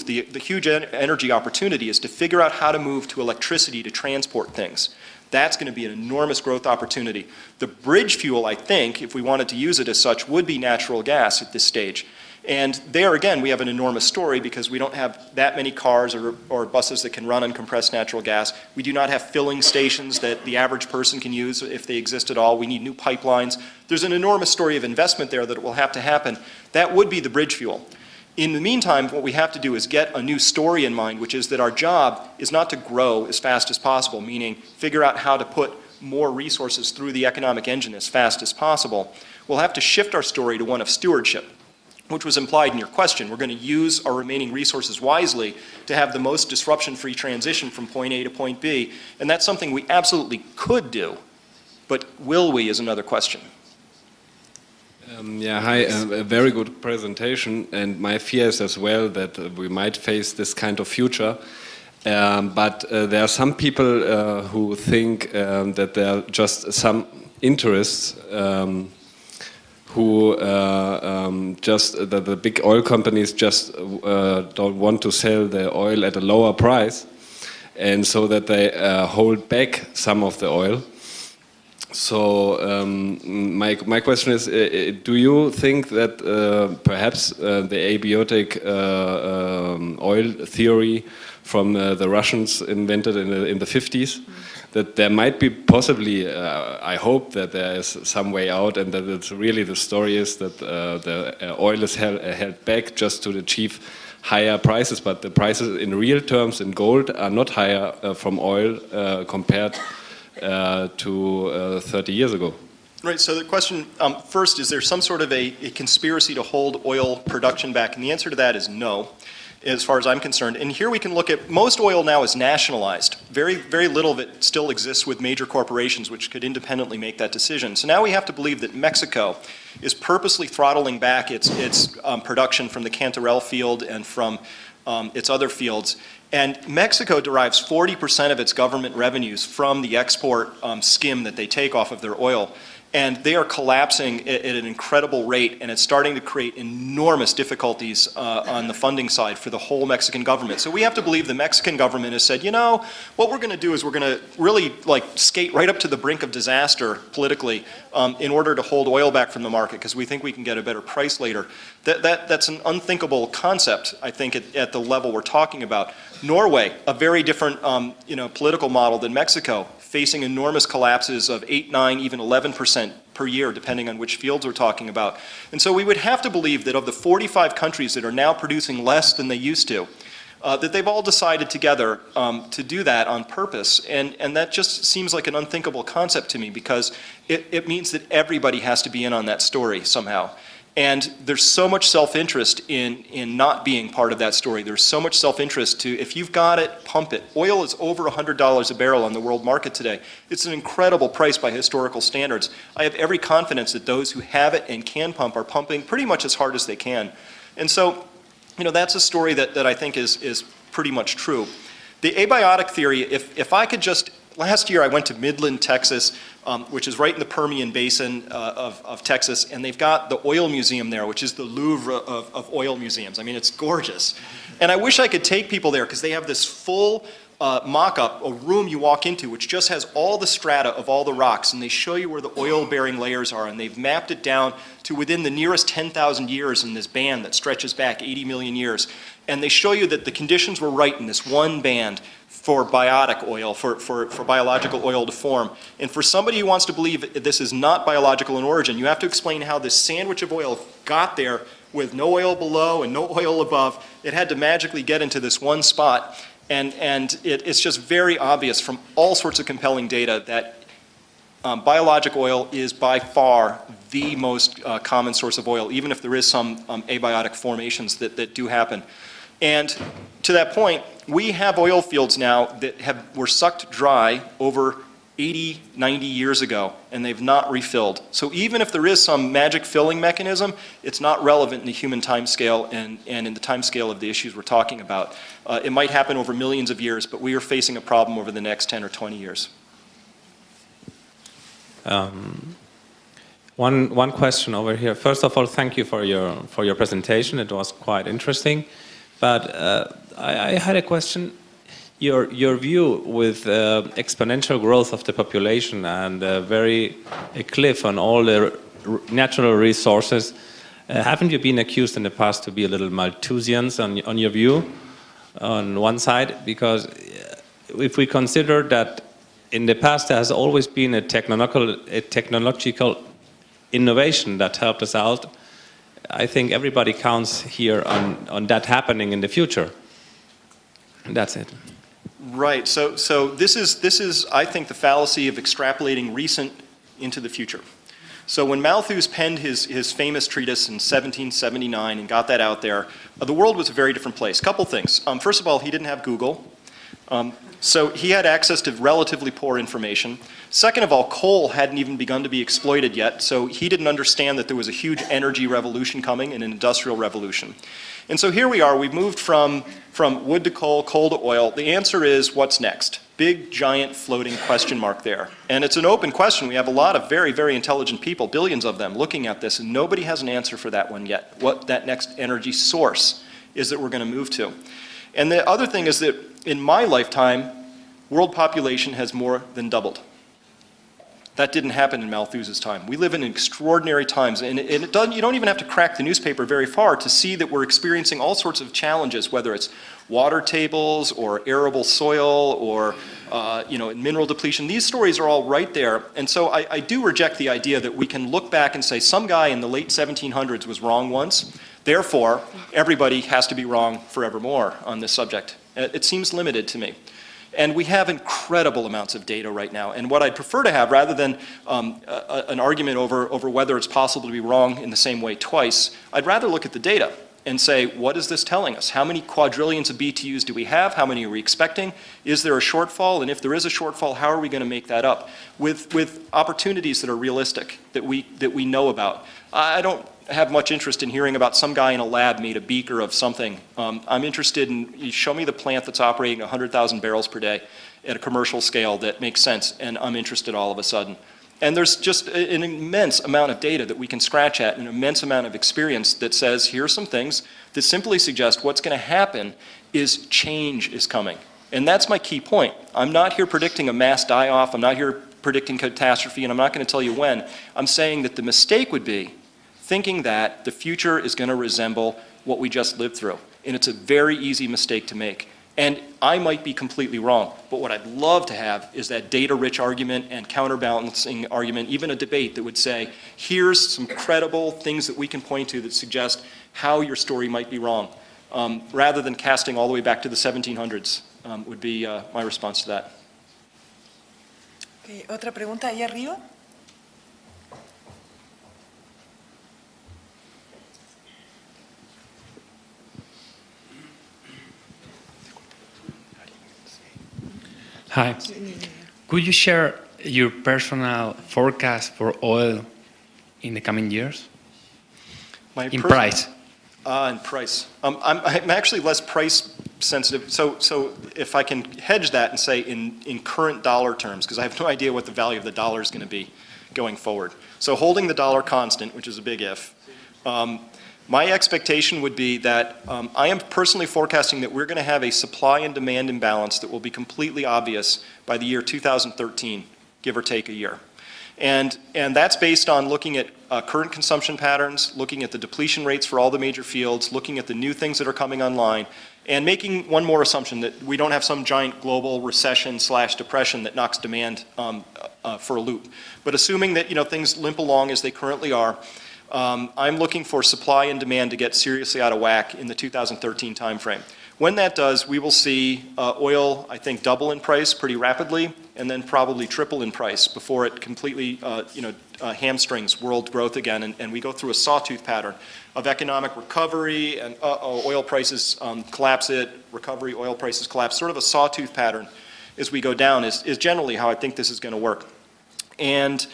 the huge energy opportunity is to figure out how to move to electricity to transport things. That's going to be an enormous growth opportunity. The bridge fuel, I think, if we wanted to use it as such, would be natural gas at this stage. And there, again, we have an enormous story because we don't have that many cars or buses that can run on compressed natural gas. We do not have filling stations that the average person can use if they exist at all. We need new pipelines. There's an enormous story of investment there that will have to happen. That would be the bridge fuel. In the meantime, what we have to do is get a new story in mind, which is that our job is not to grow as fast as possible, meaning figure out how to put more resources through the economic engine as fast as possible. We'll have to shift our story to one of stewardship, which was implied in your question. We're going to use our remaining resources wisely to have the most disruption-free transition from point A to point B, and that's something we absolutely could do, but will we is another question. Yeah, hi, a very good presentation, and my fear is as well that we might face this kind of future, but there are some people who think that there are just some interests who the big oil companies just don't want to sell the oil at a lower price, and so that they hold back some of the oil. So my question is, do you think that perhaps the abiotic oil theory from the Russians invented in the 50s, that there might be possibly, I hope that there is some way out, and that it's really the story is that the oil is held back just to achieve higher prices, but the prices in real terms in gold are not higher from oil compared to 30 years ago. Right, so the question first, is there some sort of a conspiracy to hold oil production back? And the answer to that is no, as far as I'm concerned. And here we can look at, most oil now is nationalized. Very, very little of it still exists with major corporations which could independently make that decision. So now we have to believe that Mexico is purposely throttling back its production from the Cantarell field and from its other fields. And Mexico derives 40% of its government revenues from the export skim that they take off of their oil. And they are collapsing at an incredible rate, and it's starting to create enormous difficulties on the funding side for the whole Mexican government. So we have to believe the Mexican government has said, you know, what we're going to do is we're going to really skate right up to the brink of disaster politically in order to hold oil back from the market because we think we can get a better price later. That's an unthinkable concept, I think, at the level we're talking about. Norway, a very different political model than Mexico, facing enormous collapses of 8, 9, even 11% per year, depending on which fields we're talking about. And so we would have to believe that of the 45 countries that are now producing less than they used to, that they've all decided together to do that on purpose. And that just seems like an unthinkable concept to me because it means that everybody has to be in on that story somehow. And there's so much self-interest in not being part of that story. There's so much self-interest to, if you've got it, pump it. Oil is over $100 a barrel on the world market today. It's an incredible price by historical standards. I have every confidence that those who have it and can pump are pumping pretty much as hard as they can. And so, that's a story that I think is pretty much true. The abiotic theory, if I could just, last year I went to Midland, Texas, which is right in the Permian Basin of Texas, and they've got the oil museum there, which is the Louvre of oil museums. I mean, it's gorgeous. And I wish I could take people there because they have this full mock-up, a room you walk into, which just has all the strata of all the rocks, and they show you where the oil-bearing layers are, and they've mapped it down to within the nearest 10,000 years in this band that stretches back 80 million years. And they show you that the conditions were right in this one band for biotic oil, for biological oil to form. And for somebody who wants to believe this is not biological in origin, you have to explain how this sandwich of oil got there with no oil below and no oil above. It had to magically get into this one spot. And it's just very obvious from all sorts of compelling data that biologic oil is by far the most common source of oil, even if there is some abiotic formations that do happen. And to that point, we have oil fields now that were sucked dry over 80, 90 years ago, and they've not refilled. So even if there is some magic filling mechanism, it's not relevant in the human time scale and in the time scale of the issues we're talking about. It might happen over millions of years, but we are facing a problem over the next 10 or 20 years. One question over here. First of all, thank you for your presentation. It was quite interesting. But I had a question. Your view with exponential growth of the population and a cliff on all the natural resources, haven't you been accused in the past to be a little Malthusians on your view on one side? Because if we consider that in the past there has always been a technological innovation that helped us out, I think everybody counts here on that happening in the future. And that's it. Right. So this is I think the fallacy of extrapolating recent into the future. So when Malthus penned his famous treatise in 1779 and got that out there, the world was a very different place. Couple things. First of all, he didn't have Google. So he had access to relatively poor information. Second of all, coal hadn't even begun to be exploited yet, so he didn't understand that there was a huge energy revolution coming, an industrial revolution. And so here we are, we've moved from wood to coal, coal to oil. The answer is, what's next? Big, giant, floating question mark there. And it's an open question. We have a lot of very, very intelligent people, billions of them, looking at this, and nobody has an answer for that one yet, what that next energy source is that we're going to move to. And the other thing is that in my lifetime, world population has more than doubled. That didn't happen in Malthus's time. We live in extraordinary times, and you don't even have to crack the newspaper very far to see that we're experiencing all sorts of challenges, whether it's water tables or arable soil or mineral depletion. These stories are all right there, and so I do reject the idea that we can look back and say some guy in the late 1700s was wrong once, therefore everybody has to be wrong forevermore on this subject. It seems limited to me. And we have incredible amounts of data right now. And what I'd prefer to have, rather than an argument over whether it's possible to be wrong in the same way twice, I'd rather look at the data and say, what is this telling us? How many quadrillions of BTUs do we have? How many are we expecting? Is there a shortfall? And if there is a shortfall, how are we going to make that up? With opportunities that are realistic, that we know about. I don't have much interest in hearing about some guy in a lab made a beaker of something. I'm interested in, you show me the plant that's operating 100,000 barrels per day at a commercial scale that makes sense, and I'm interested all of a sudden. And there's just an immense amount of data that we can scratch at, an immense amount of experience that says, here are some things that simply suggest what's going to happen is change is coming. And that's my key point. I'm not here predicting a mass die-off, I'm not here predicting catastrophe, and I'm not going to tell you when. I'm saying that the mistake would be thinking that the future is going to resemble what we just lived through. And it's a very easy mistake to make. And I might be completely wrong, but what I'd love to have is that data-rich argument and counterbalancing argument, even a debate that would say, here's some credible things that we can point to that suggest how your story might be wrong, rather than casting all the way back to the 1700s, would be my response to that. Okay, otra pregunta ahí arriba. Hi. Could you share your personal forecast for oil in the coming years? In price. In price. I'm actually less price sensitive. So if I can hedge that and say in current dollar terms, because I have no idea what the value of the dollar is going to be going forward. So holding the dollar constant, which is a big if, my expectation would be that I am personally forecasting that we're going to have a supply and demand imbalance that will be completely obvious by the year 2013, give or take a year. And that's based on looking at current consumption patterns, looking at the depletion rates for all the major fields, looking at the new things that are coming online, and making one more assumption that we don't have some giant global recession/depression that knocks demand for a loop. But assuming that things limp along as they currently are, I'm looking for supply and demand to get seriously out of whack in the 2013 timeframe. When that does, we will see oil, I think, double in price pretty rapidly, and then probably triple in price before it completely hamstrings world growth again, and we go through a sawtooth pattern of economic recovery, and oil prices collapse it, recovery, oil prices collapse, sort of a sawtooth pattern as we go down is generally how I think this is going to work. And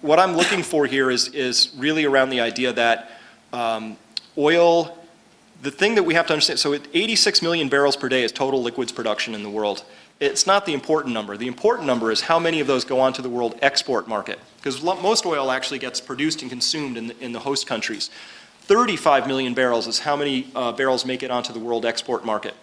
what I'm looking for here is really around the idea that oil, the thing that we have to understand, so 86 million barrels per day is total liquids production in the world. It's not the important number. The important number is how many of those go onto the world export market, because most oil actually gets produced and consumed in the host countries. 35 million barrels is how many barrels make it onto the world export market.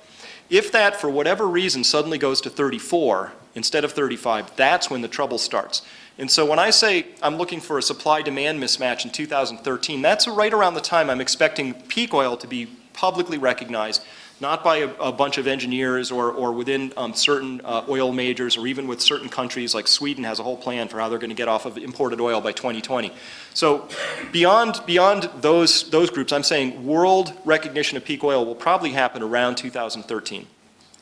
If that, for whatever reason, suddenly goes to 34 instead of 35, that's when the trouble starts. And so when I say I'm looking for a supply-demand mismatch in 2013, that's right around the time I'm expecting peak oil to be publicly recognized, not by a bunch of engineers or within certain oil majors, or even with certain countries like Sweden has a whole plan for how they're going to get off of imported oil by 2020. So beyond those groups, I'm saying world recognition of peak oil will probably happen around 2013.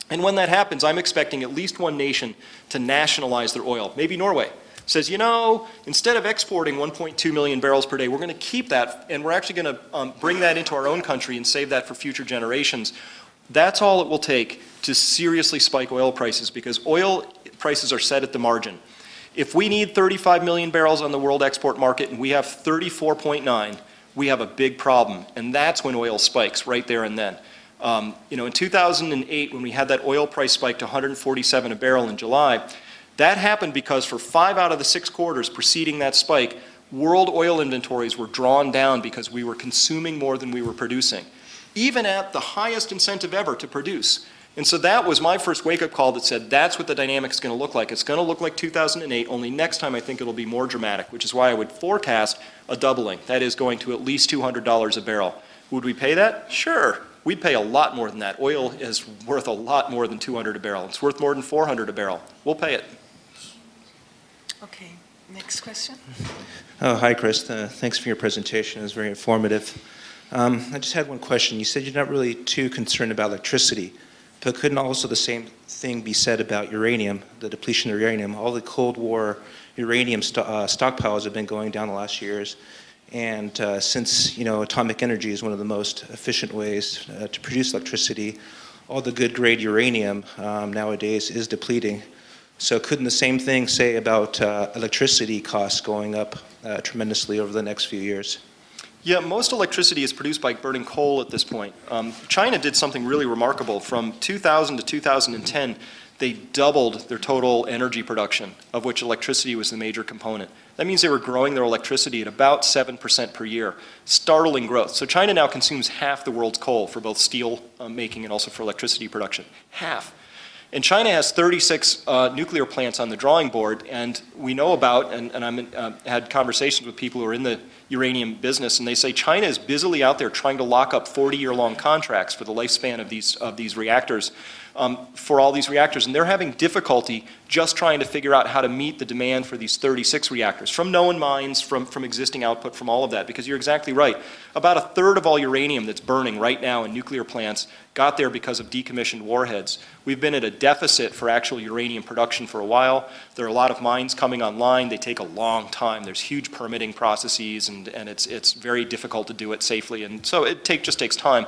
And when that happens, I'm expecting at least one nation to nationalize their oil. Maybe Norway says, you know, instead of exporting 1.2 million barrels per day, we're going to keep that, and we're actually going to bring that into our own country and save that for future generations. That's all it will take to seriously spike oil prices, because oil prices are set at the margin. If we need 35 million barrels on the world export market and we have 34.9, we have a big problem, and that's when oil spikes, right there and then. You know, in 2008, when we had that oil price spike to 147 a barrel in July, that happened because for 5 out of the 6 quarters preceding that spike, world oil inventories were drawn down because we were consuming more than we were producing, even at the highest incentive ever to produce. And so that was my first wake-up call that said that's what the dynamic is going to look like. It's going to look like 2008, only next time I think it'll be more dramatic, which is why I would forecast a doubling. That is going to at least $200 a barrel. Would we pay that? Sure. We'd pay a lot more than that. Oil is worth a lot more than 200 a barrel. It's worth more than 400 a barrel. We'll pay it. Okay, next question. Oh, hi, Chris. Thanks for your presentation. It was very informative. I just had one question. You said you're not really too concerned about electricity, but couldn't also the same thing be said about uranium, the depletion of uranium? All the Cold War uranium stockpiles have been going down the last years, and since atomic energy is one of the most efficient ways to produce electricity, all the good grade uranium nowadays is depleting. So couldn't the same thing say about electricity costs going up tremendously over the next few years? Yeah, most electricity is produced by burning coal at this point. China did something really remarkable. From 2000 to 2010, they doubled their total energy production, of which electricity was the major component. That means they were growing their electricity at about 7% per year. Startling growth. So China now consumes half the world's coal for both steel making and also for electricity production. Half. And China has 36 nuclear plants on the drawing board, and we know about, and I've had conversations with people who are in the uranium business, and they say China is busily out there trying to lock up 40-year-long contracts for the lifespan of these reactors, for all these reactors, and they're having difficulty just trying to figure out how to meet the demand for these 36 reactors, from known mines, from existing output, from all of that, because you're exactly right. About a third of all uranium that's burning right now in nuclear plants got there because of decommissioned warheads. We've been at a deficit for actual uranium production for a while. There are a lot of mines coming online. They take a long time. There's huge permitting processes, and it's very difficult to do it safely, and so it just takes time.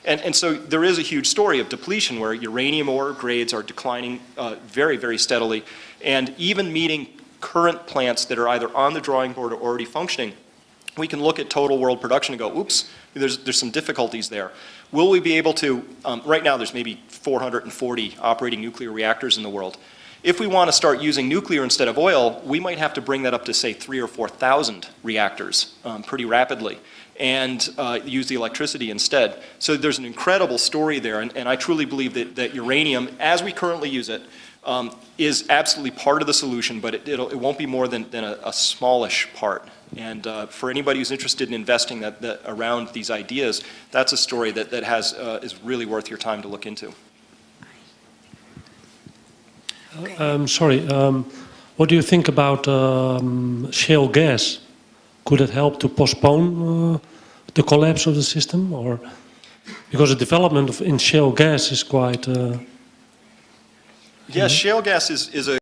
And so there is a huge story of depletion where uranium ore grades are declining very, very steadily, and even meeting current plants that are either on the drawing board or already functioning, we can look at total world production and go, oops, there's some difficulties there. Will we be able to, right now there's maybe 440 operating nuclear reactors in the world. If we want to start using nuclear instead of oil, we might have to bring that up to, say, 3,000 or 4,000 reactors pretty rapidly, and use the electricity instead. So there's an incredible story there, and I truly believe that uranium, as we currently use it, is absolutely part of the solution, but it won't be more than a smallish part. And for anybody who's interested in investing around these ideas, that's a story that is really worth your time to look into. What do you think about shale gas? Could it help to postpone the collapse of the system, or because the development in shale gas is quite? Yeah, shale gas is a